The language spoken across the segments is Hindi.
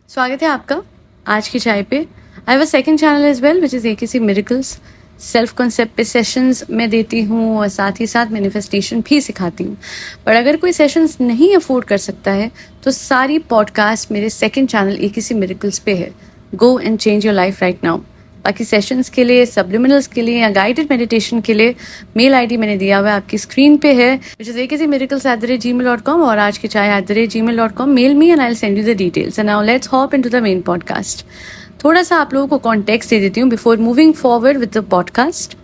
स्वागत है आपका आज की चाय पे। I have a second channel as well which is AKC miracles. Self concept पे सेशंस मैं देती हूँ और साथ ही साथ मैनिफेस्टेशन भी सिखाती हूँ। पर अगर कोई सेशंस नहीं अफोर्ड कर सकता है तो सारी पॉडकास्ट मेरे सेकंड चैनल एकेसी मिरेकल्स पे है। Go and change your life right now. बाकी सेशंस के लिए, सब्लिमिनल्स के लिए या गाइडेड मेडिटेशन के लिए मेल आईडी मैंने दिया हुआ है, आपकी स्क्रीन पे है, विच इज akcmiracles@gmail.com और आज की चाय @gmail.com। Mail me and I will send you the details. And now let's hop into the main podcast. थोड़ा सा आप लोगों को कॉन्टेक्स्ट दे देती हूँ before moving forward with the podcast.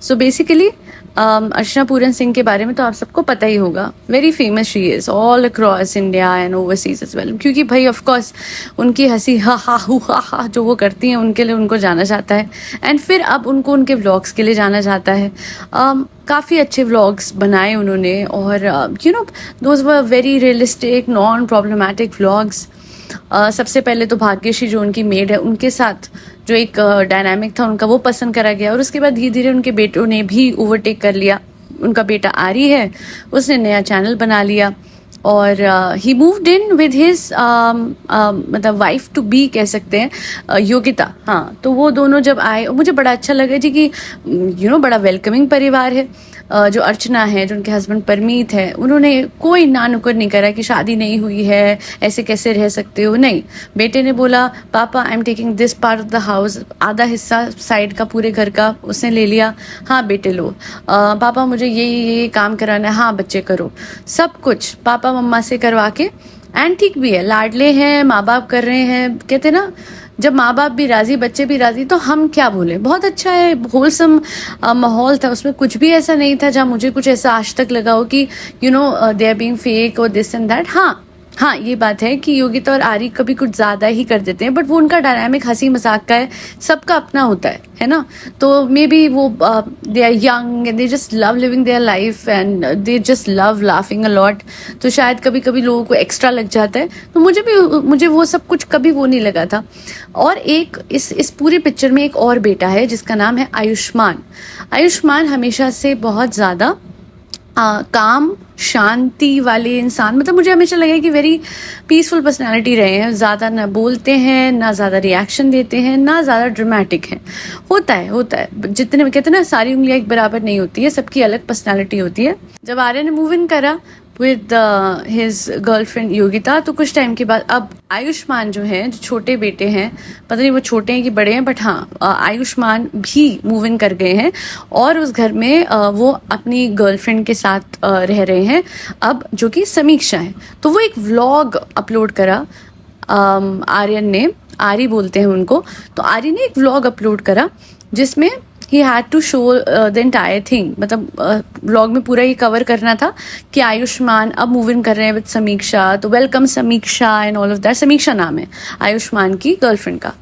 So basically Archana Puran Singh के बारे में तो आप सबको पता ही होगा। Very famous she is all across India and overseas as well, क्योंकि भाई ऑफ कोर्स उनकी हंसी हा हा हु हा हा जो वो करती हैं उनके लिए उनको जाना जाता है। एंड फिर अब उनको उनके व्लॉग्स के लिए जाना जाता है। काफ़ी अच्छे व्लॉग्स बनाए उन्होंने और you know those were very realistic non problematic vlogs. सबसे पहले तो भाग्यश्री जो उनकी मेड है उनके साथ जो एक डायनामिक था उनका वो पसंद करा गया और उसके बाद धीरे धीरे उनके बेटों ने भी ओवरटेक कर लिया। उनका बेटा आरी है, उसने नया चैनल बना लिया और ही मूव्ड इन विद हिज मतलब वाइफ टू बी कह सकते हैं, योगिता। हाँ, तो वो दोनों जब आए मुझे बड़ा अच्छा लगा जी कि बड़ा वेलकमिंग परिवार है। जो अर्चना है, जो उनके हस्बैंड परमीत है, उन्होंने कोई ना नुक्कड़ नहीं करा कि शादी नहीं हुई है, ऐसे कैसे रह सकते हो। नहीं, बेटे ने बोला पापा I am taking this part of the house, आधा हिस्सा साइड का पूरे घर का उसने ले लिया। हाँ बेटे लो। पापा मुझे ये काम कराना है। हाँ बच्चे करो। सब कुछ पापा मम्मा से करवा के, एंड ठीक भी है, लाडले हैं, माँ बाप कर रहे हैं। कहते ना जब माँ बाप भी राजी बच्चे भी राजी तो हम क्या बोले। बहुत अच्छा है, होलसम माहौल था उसमें। कुछ भी ऐसा नहीं था जहाँ मुझे कुछ ऐसा आज तक लगा हो कि दे आर बीइंग फेक और दिस एंड दैट। हाँ ये बात है कि योगिता और आरी कभी कुछ ज्यादा ही कर देते हैं, बट वो उनका डायनामिक हंसी मजाक का है, सबका अपना होता है ना। तो मे बी वो they are young and they just love living their life and they just love laughing a lot. तो शायद कभी कभी लोगों को एक्स्ट्रा लग जाता है, तो मुझे वो सब कुछ कभी वो नहीं लगा था। और एक इस पूरी पिक्चर में एक और बेटा है जिसका नाम है आयुष्मान। आयुष्मान हमेशा से बहुत ज्यादा काम शांति वाले इंसान, मतलब मुझे हमेशा लगा कि वेरी पीसफुल पर्सनालिटी रहे हैं। ज़्यादा ना बोलते हैं, ना ज़्यादा रिएक्शन देते हैं, ना ज़्यादा ड्रामेटिक हैं। होता है जितने कहते हैं ना, सारी उंगलियां एक बराबर नहीं होती है, सबकी अलग पर्सनालिटी होती है। जब आर्यन ने मूव इन करा विद हिज गर्लफ्रेंड योगिता, तो कुछ टाइम के बाद अब आयुष्मान जो है, जो छोटे बेटे हैं, पता नहीं वो छोटे हैं कि बड़े हैं, बट हाँ आयुष्मान भी मूव इन कर गए हैं और उस घर में वो अपनी गर्लफ्रेंड के साथ रह रहे हैं अब, जो कि समीक्षा है। तो वो एक व्लॉग अपलोड करा आर्यन ने, आरी बोलते हैं उनको। तो आरी ने एक व्लॉग अपलोड करा जिसमें he had to show the entire thing, मतलब व्लॉग में पूरा ये कवर करना था कि आयुष्मान अब मूव इन कर रहे हैं विद समीक्षा। तो वेलकम समीक्षा एंड ऑल ऑफ दैट। समीक्षा नाम है आयुष्मान की गर्लफ्रेंड का।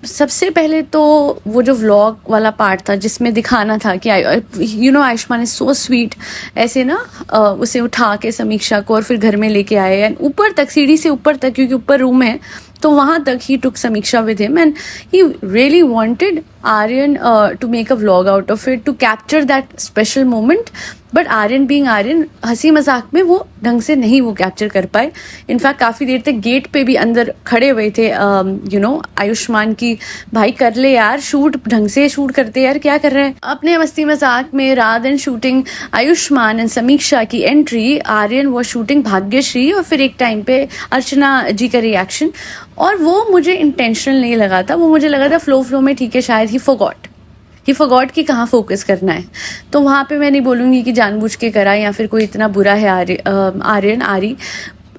सबसे पहले तो वो जो व्लॉग वाला पार्ट था जिसमें दिखाना था कि आयुष्मान इज सो स्वीट, ऐसे ना उसे उठा के समीक्षा को और फिर घर में लेके आए एंड ऊपर तक, सीढ़ी से ऊपर तक, क्योंकि ऊपर रूम है तो वहां तक he took Samiksha with him and he really wanted Aryan to make a vlog out of it, to capture that special moment. But Aryan being Aryan, हंसी मजाक में वो ढंग से नहीं वो कैप्चर कर पाए। इनफैक्ट काफी देर तक गेट पे भी अंदर खड़े हुए थे आयुष्मान की, भाई कर ले यार शूट, ढंग से शूट करते यार, क्या कर रहे हैं। अपने मस्ती मजाक में रात एंड शूटिंग आयुष्मान एंड समीक्षा की एंट्री, आर्यन वो शूटिंग भाग्यश्री और फिर एक टाइम पे अर्चना जी का रिएक्शन। और वो मुझे इंटेंशनल नहीं लगा था, वो मुझे लगा था फ्लो में ठीक है, शायद ही फॉरगॉट कि कहाँ फोकस करना है। तो वहाँ पे मैं नहीं बोलूँगी कि जानबूझ के करा या फिर कोई इतना बुरा है आर्यन आरी।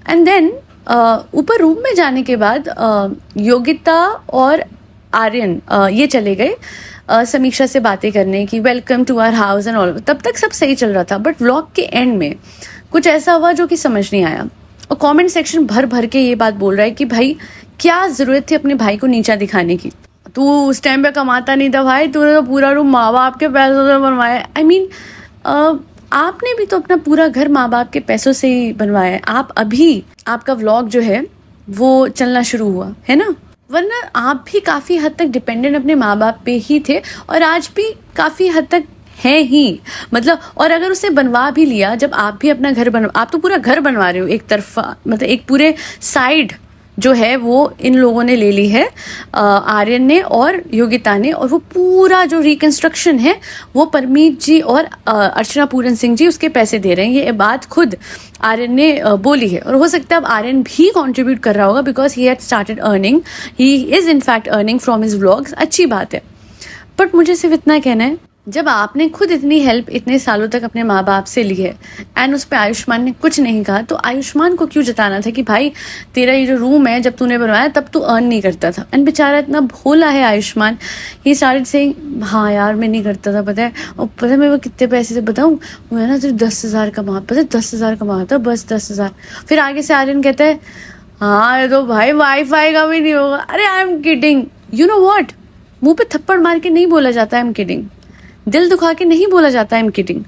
एंड देन ऊपर रूम में जाने के बाद योगिता और आर्यन ये चले गए समीक्षा से बातें करने की, welcome to our house and all. तब तक सब सही चल रहा था, बट व्लॉग के एंड में कुछ ऐसा हुआ जो कि समझ नहीं आया। और कमेंट सेक्शन भर भर के ये बात बोल रहा है कि भाई क्या जरूरत थी अपने भाई को नीचा दिखाने की, तू उस टाइम पे कमाता नहीं था भाई, तूने तो पूरा रूम माँ बाप के पैसों से बनवाया। आई मीन आपने भी तो अपना पूरा घर माँ बाप के पैसों से ही बनवाया है। आप अभी आपका व्लॉग जो है वो चलना शुरू हुआ है ना, वरना आप भी काफी हद तक डिपेंडेंट अपने माँ बाप पे ही थे और आज भी काफी हद तक है ही। मतलब और अगर उसे बनवा भी लिया, जब आप भी अपना घर आप तो पूरा घर बनवा रहे हो एक तरफा, मतलब एक पूरे साइड जो है वो इन लोगों ने ले ली है, आर्यन ने और योगिता ने, और वो पूरा जो रिकंस्ट्रक्शन है वो परमीत जी और अर्चना पूरन सिंह जी उसके पैसे दे रहे हैं। ये बात खुद आर्यन ने बोली है, और हो सकता है अब आर्यन भी कंट्रीब्यूट कर रहा होगा because he had started earning, he is in fact earning from his vlogs. अच्छी बात है, बट मुझे सिर्फ इतना कहना है, जब आपने खुद इतनी हेल्प इतने सालों तक अपने माँ बाप से ली है एंड उस पर आयुष्मान ने कुछ नहीं कहा, तो आयुष्मान को क्यों जताना था कि भाई तेरा ये जो रूम है जब तूने बनवाया तब तू अर्न नहीं करता था। एंड बेचारा इतना भोला है आयुष्मान, ही स्टार्टेड सेइंग हाँ यार मैं नहीं करता था, पता है, और पता है मैं वो कितने पैसे से बताऊँ, मैं ना सिर्फ 10,000 कमा, पता है 10,000 कमाता, बस 10,000। फिर आगे से आर्यन कहता है हाँ तो भाई वाईफाई का भी नहीं होगा। अरे आई am kidding, you know what, मुंह पे थप्पड़ मार के नहीं बोला जाता आई एम किडिंग, दिल दुखा के नहीं बोला जाता I am kidding.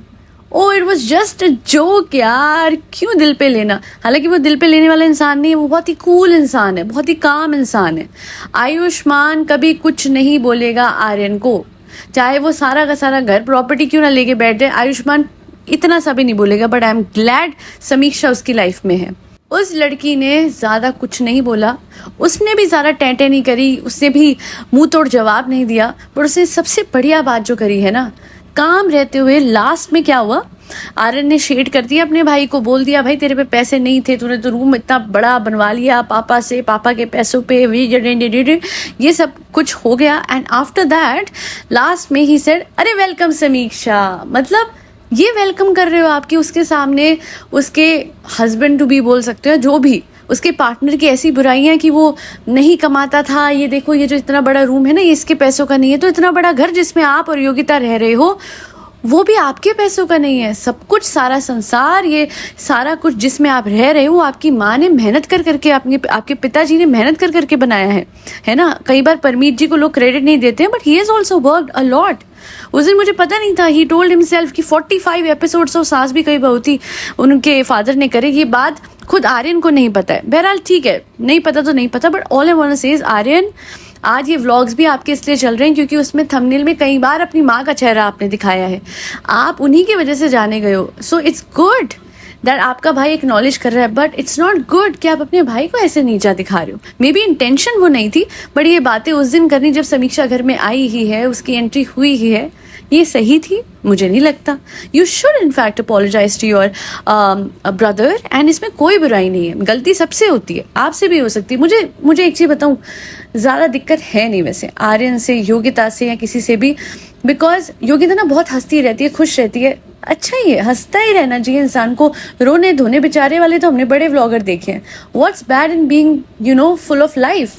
Oh it was just a joke यार, क्यों दिल पे लेना। हालांकि वो दिल पे लेने वाला इंसान नहीं है, वो बहुत ही कूल इंसान है, बहुत ही काम इंसान है। आयुष्मान कभी कुछ नहीं बोलेगा आर्यन को, चाहे वो सारा का सारा घर प्रॉपर्टी क्यों ना लेके बैठ जाए, आयुष्मान इतना सा भी नहीं बोलेगा। बट आई एम ग्लैड समीक्षा उसकी लाइफ में है। उस लड़की ने ज्यादा कुछ नहीं बोला, उसने भी ज्यादा टेंटे नहीं करी, उसने भी मुंह तोड़ जवाब नहीं दिया, पर उसने सबसे बढ़िया बात जो करी है ना, काम रहते हुए लास्ट में क्या हुआ, आर्यन ने शेड कर दिया अपने भाई को, बोल दिया भाई तेरे पे पैसे नहीं थे, तूने तो रूम इतना बड़ा बनवा लिया पापा से, पापा के पैसों पे, ये सब कुछ हो गया। एंड आफ्टर दैट लास्ट में ही सेड अरे वेलकम समीक्षा, मतलब ये वेलकम कर रहे हो आपकी उसके सामने, उसके हस्बैंड टू बी बोल सकते हो, जो भी उसके पार्टनर की ऐसी बुराइयां कि वो नहीं कमाता था, ये देखो ये जो इतना बड़ा रूम है ना ये इसके पैसों का नहीं है, तो इतना बड़ा घर जिसमें आप और योगिता रह रहे हो वो भी आपके पैसों का नहीं है। सब कुछ, सारा संसार, ये सारा कुछ जिसमें आप रह रहे हो आपकी माँ ने मेहनत कर करके, आपके पिताजी ने मेहनत कर करके बनाया है ना। कई बार परमीत जी को लोग क्रेडिट नहीं देते हैं, but he has also worked a lot. उस दिन मुझे पता नहीं था, ही टोल्ड हिमसेल्फ कि 45 एपिसोड्स ऑफ सास भी कई बहू थी उनके फादर ने करे। ये बात खुद आर्यन को नहीं पता है। बहरहाल ठीक है, नहीं पता तो नहीं पता, but all I want to say is Aryan, आज ये व्लॉग्स भी आपके इसलिए चल रहे हैं क्योंकि उसमें थंबनेल में कई बार अपनी माँ का चेहरा आपने दिखाया है, आप उन्हीं की वजह से जाने गए हो। सो इट्स गुड दैट आपका भाई एक्नॉलेज कर रहा है, बट इट्स नॉट गुड कि आप अपने भाई को ऐसे नीचा दिखा रहे हो। मे बी इंटेंशन वो नहीं थी, बट ये बातें उस दिन करनी जब समीक्षा घर में आई ही है, उसकी एंट्री हुई ही है, ये सही थी? मुझे नहीं लगता। You should in fact apologise to your brother, and इसमें कोई बुराई नहीं है, गलती सबसे होती है, आपसे भी हो सकती है। मुझे एक चीज़ बताऊँ, ज़्यादा दिक्कत है नहीं वैसे आर्यन से, योगिता से या किसी से भी, बिकॉज योगिता ना बहुत हंसती रहती है, खुश रहती है। अच्छा ही है, हंसता ही रहना चाहिए इंसान को, रोने धोने बेचारे वाले तो हमने बड़े व्लॉगर देखे हैं। What's bad in being you know full of life,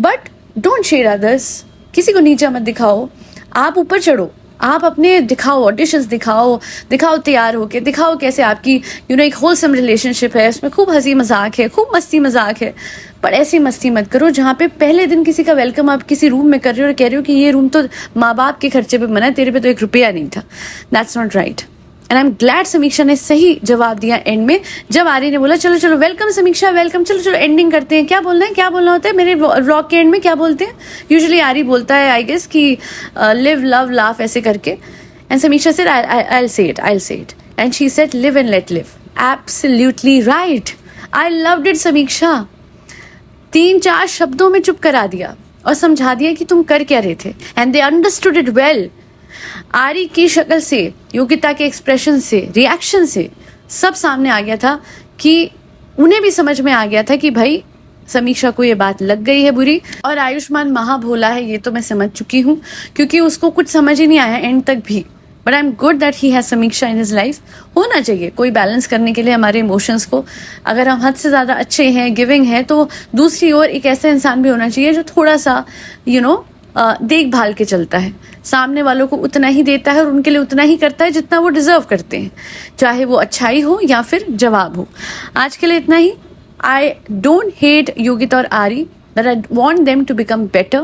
but don't share others, किसी को नीचा मत दिखाओ, आप ऊपर चढ़ो, आप अपने दिखाओ, ऑडिशंस दिखाओ तैयार होके, दिखाओ कैसे आपकी एक होलसम रिलेशनशिप है, उसमें खूब हंसी मजाक है, खूब मस्ती मजाक है। पर ऐसी मस्ती मत करो जहाँ पे पहले दिन किसी का वेलकम आप किसी रूम में कर रहे हो और कह रहे हो कि ये रूम तो माँ बाप के खर्चे पे बना है, तेरे पे तो 1 रुपया नहीं था। That's not right. And I am glad समीक्षा ने सही जवाब दिया एंड में, जब आर्य ने बोला चलो चलो वेलकम समीक्षा वेलकम, चलो चलो एंडिंग करते हैं। क्या बोलना होता है मेरे व्लॉग के एंड में, क्या बोलते हैं यूजुअली? आर्य बोलता है आई गेस कि लिव लव लाफ ऐसे करके, एंड समीक्षा said I'll say it and she said live and let live. Absolutely right. I loved it समीक्षा। 3-4 शब्दों में चुप करा दिया और समझा दिया कि तुम कर क्या रहे थे, and they understood it well. आरी की शक्ल से, योगिता के एक्सप्रेशन से, रिएक्शन से सब सामने आ गया था कि उन्हें भी समझ में आ गया था कि भाई समीक्षा को ये बात लग गई है बुरी। और आयुष्मान महाभोला है, ये तो मैं समझ चुकी हूँ, क्योंकि उसको कुछ समझ ही नहीं आया एंड तक भी। But I am good that he has समीक्षा इन हिज लाइफ। होना चाहिए कोई बैलेंस करने के लिए हमारे इमोशंस को। अगर हम हद से ज़्यादा अच्छे हैं, गिविंग है, तो दूसरी ओर एक ऐसा इंसान भी होना चाहिए जो थोड़ा सा देखभाल के चलता है, सामने वालों को उतना ही देता है और उनके लिए उतना ही करता है जितना वो डिजर्व करते हैं, चाहे वो अच्छाई हो या फिर जवाब हो। आज के लिए इतना ही। आई डोंट हेट योगिता और आरी, but I want them to become better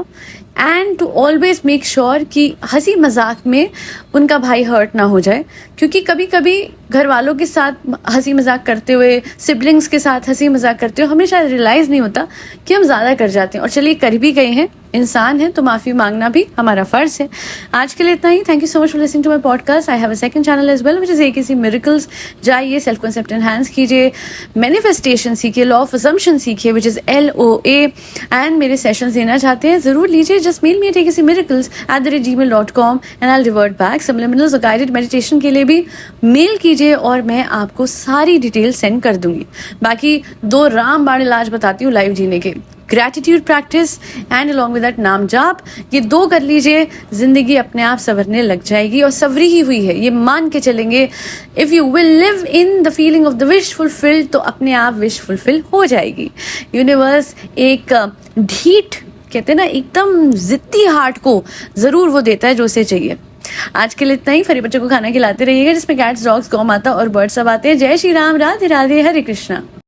and to always make sure कि हंसी मजाक में उनका भाई हर्ट ना हो जाए, क्योंकि कभी कभी घर वालों के साथ हंसी मजाक करते हुए, सिबलिंग्स के साथ हंसी मजाक करते हुए हमें शायद रियलाइज़ नहीं होता कि हम ज़्यादा कर जाते हैं, और चलिए कर भी गए हैं इंसान है तो माफ़ी मांगना भी हमारा फ़र्ज है। आज के लिए इतना ही। Thank you so much for listening to my podcast. I have a second channel as well which is AKC miracles. जाइए, सेल्फ कॉन्सेप्ट एनहांस कीजिए, मैनिफेस्टेशन सीखिए, लॉ ऑफ असम्पशन सीखिए विच इज़ LOA, एंड मेरे सेशंस लेना चाहते हैं ज़रूर लीजिए। Just mail me at akcmiracles@gmail.com and I revert back. Supplementals और गाइडेड मेडिटेशन के लिए भी मेल कीजिए और मैं आपको सारी डिटेल सेंड कर दूंगी। बाकी 2 रामबाण इलाज बताती हूँ लाइफ जीने के, gratitude practice and along with that नाम जाप। ये 2 कर लीजिए, जिंदगी अपने आप संवरने लग जाएगी और संवरी ही हुई है, ये मान के चलेंगे। If you will live in the feeling of the wish fulfilled, तो अपने आप विश फुलफिल हो जाएगी। यूनिवर्स एक ढीठ, कहते हैं ना, एकदम जिद्दी हार्ट को ज़रूर वो देता है जो उसे चाहिए। आज के लिए इतना ही। फरी बच्चों को खाना खिलाते रहिएगा जिसमें कैट्स, डॉग्स, गौ माता और बर्ड्स सब आते हैं। जय श्री राम, राधे राधे, हरे कृष्णा।